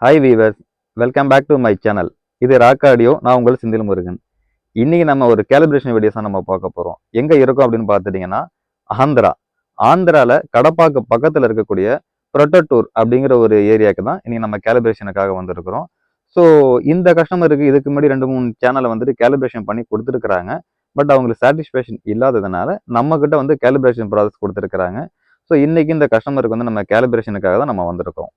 Hi viewers, welcome back to my channel. இது rock audio. நான் உங்கள் செந்தில் முருகன். இன்னைக்கு நம்ம ஒரு கேலிப்ரேஷன் வீடியோஸாக நம்ம பார்க்க போகிறோம். எங்கே இருக்கோம் அப்படின்னு பார்த்துட்டிங்கன்னா ஆந்திராவில் கடப்பாக்கு பக்கத்தில் இருக்கக்கூடிய ப்ரொட்டட்டூர் அப்படிங்கிற ஒரு ஏரியாவுக்கு தான் இன்னைக்கு நம்ம கேலிப்ரேஷனுக்காக வந்திருக்கிறோம். ஸோ இந்த கஸ்டமருக்கு இதுக்கு முன்னாடி 2-3 சேனலை வந்துட்டு கேலிப்ரேஷன் பண்ணி கொடுத்துருக்குறாங்க. பட் அவங்களுக்கு சாட்டிஸ்ஃபேக்ஷன் இல்லாததுனால நம்மக்கிட்ட வந்து கேலிப்ரேஷன் ப்ராசஸ் கொடுத்துருக்குறாங்க. ஸோ இன்னைக்கு இந்த கஸ்டமருக்கு வந்து நம்ம கேலிப்ரேஷனுக்காக தான் நம்ம வந்திருக்கோம்.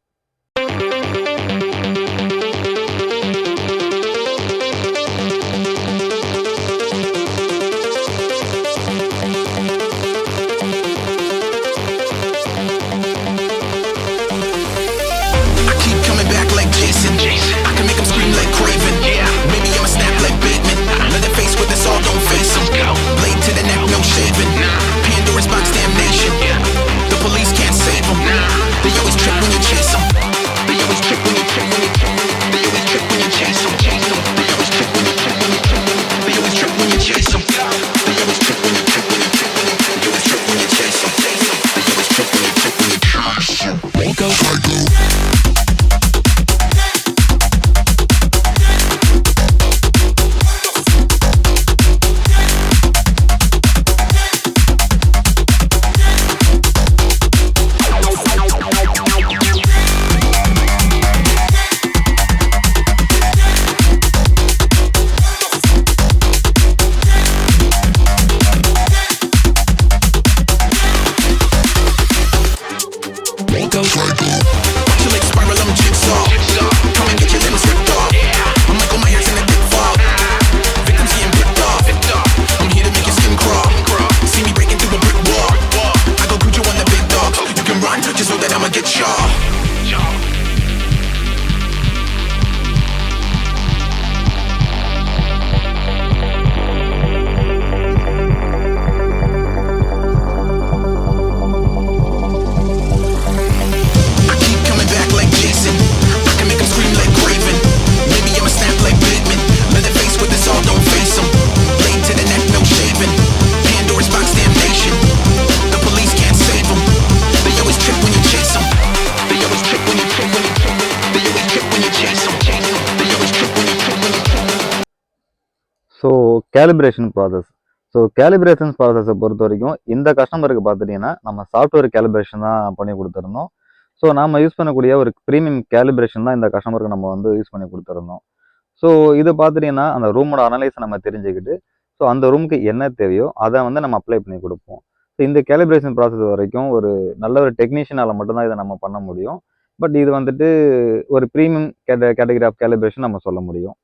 So calibration process. கேலிப்ரேஷன் ப்ராசஸை பொறுத்த வரைக்கும் இந்த கஸ்டமருக்கு பார்த்துட்டிங்கன்னா நம்ம சாஃப்ட்வேர் கேலிப்ரேஷன் தான் பண்ணி கொடுத்துருந்தோம். ஸோ நம்ம யூஸ் பண்ணக்கூடிய ஒரு ப்ரீமியம் கேலிப்ரேஷன் தான் இந்த கஸ்டமருக்கு நம்ம வந்து யூஸ் பண்ணி கொடுத்துருந்தோம். ஸோ இது பார்த்துட்டிங்கன்னா அந்த ரூமோட அனலைஸை நம்ம தெரிஞ்சுக்கிட்டு ஸோ அந்த ரூமுக்கு என்ன தேவையோ அதை வந்து நம்ம அப்ளை பண்ணி கொடுப்போம். ஸோ இந்த கேலிப்ரேஷன் ப்ராசஸ் வரைக்கும் ஒரு நல்ல ஒரு டெக்னீஷியனால் மட்டும்தான் இதை நம்ம பண்ண முடியும். பட் இது வந்துட்டு ஒரு ப்ரீமியம் கேட்டகரி ஆஃப் கேலிப்ரேஷன் நம்ம சொல்ல முடியும்.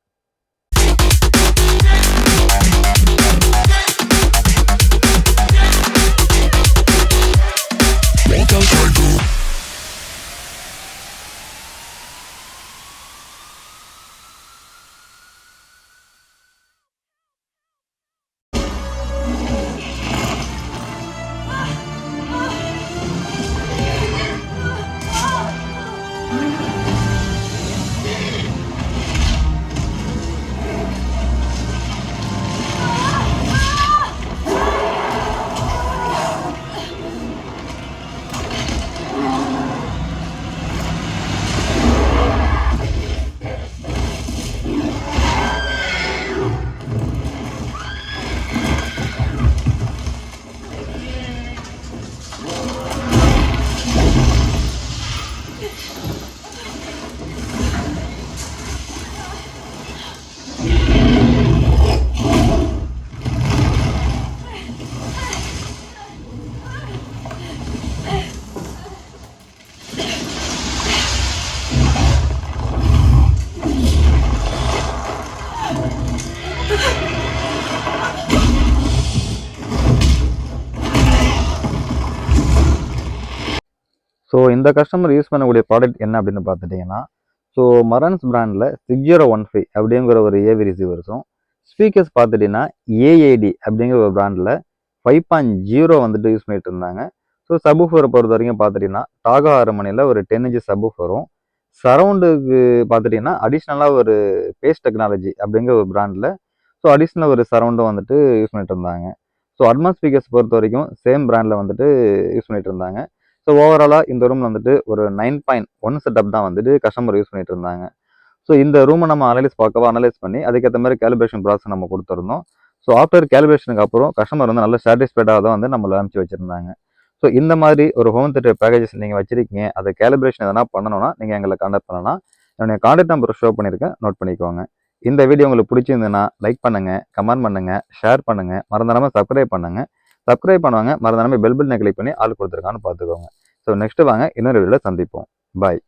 ஸோ இந்த கஸ்டமர் யூஸ் பண்ணக்கூடிய ப்ராடக்ட் என்ன அப்படின்னு பார்த்துட்டிங்கன்னா மரன்ஸ் பிராண்டில் 6015 அப்படிங்கிற ஒரு ஏவி ரிசீவர்ஸும் ஸ்பீக்கர்ஸ் பார்த்துட்டிங்கன்னா ஏஏடி அப்படிங்கிற ஒரு பிராண்டில் 5.0 வந்துட்டு யூஸ் பண்ணிட்டு இருந்தாங்க. சப்வூஃபரை பொறுத்த வரைக்கும் பார்த்துட்டிங்கன்னா டாகா ஹார்மனியில் ஒரு 10 inch சப்வூஃபரும் சரௌண்டுக்கு பார்த்துட்டிங்கன்னா அடிஷ்னலாக ஒரு பேஸ் டெக்னாலஜி அப்படிங்கிற ஒரு பிராண்டில் அடிஷ்னலாக ஒரு சரௌண்டும் வந்துட்டு யூஸ் பண்ணிட்டு இருந்தாங்க. அட்மாஸ் ஸ்பீக்கர்ஸ் பொறுத்த வரைக்கும் சேம் பிராண்டில் வந்துட்டு யூஸ் பண்ணிட்டு இருந்தாங்க. ஸோ ஓவராலாக இந்த ரூமில் வந்துட்டு ஒரு 9.1 செட்டப் தான் வந்துட்டு கஸ்டமர் யூஸ் பண்ணிட்டு இருந்தாங்க. ஸோ இந்த ரூமை நம்ம அனலைஸ் பண்ணி அதுக்கேற்ற மாதிரி கேலிபிரேஷன் ப்ராசஸ் நம்ம கொடுத்துருந்தோம். ஸோ ஆஃப்டர் கேலிபிரேஷனுக்கு அப்புறம் கஸ்டமர் வந்து நல்ல சாட்டிஸ்ஃபைடாக தான் வந்து நம்மளை அனுப்பிச்சு வச்சுருந்தாங்க. ஸோ இந்த மாதிரி ஒரு ஹோம் தியேட்டர் பேக்கேஜஸ் நீங்கள் வச்சிருக்கீங்க, அதை கேலிபிரேஷன் எதனா பண்ணணும்னா நீங்கள் எங்களை கான்டாக்ட் பண்ணலாம். என்னுடைய கான்டாக்ட் நம்பர் ஷோ பண்ணியிருக்கேன், நோட் பண்ணிக்கோங்க. இந்த வீடியோ உங்களுக்கு பிடிச்சிருந்ததுன்னா லைக் பண்ணுங்கள், கமெண்ட் பண்ணுங்கள், ஷேர் பண்ணுங்கள், மறந்துடாமல் சப்ஸ்கிரைப் பண்ணுங்கள். சப்ஸ்கிரைப் பண்ணுவாங்க, மறந்துடாமல் பெல் பட்டனை கிளிக் பண்ணி ஆள் கொடுத்துருக்கான்னு பார்த்துக்கோங்க. ஸோ நெக்ஸ்ட் வாங்க இன்னொரு வீடியோவில் சந்திப்போம். பாய்.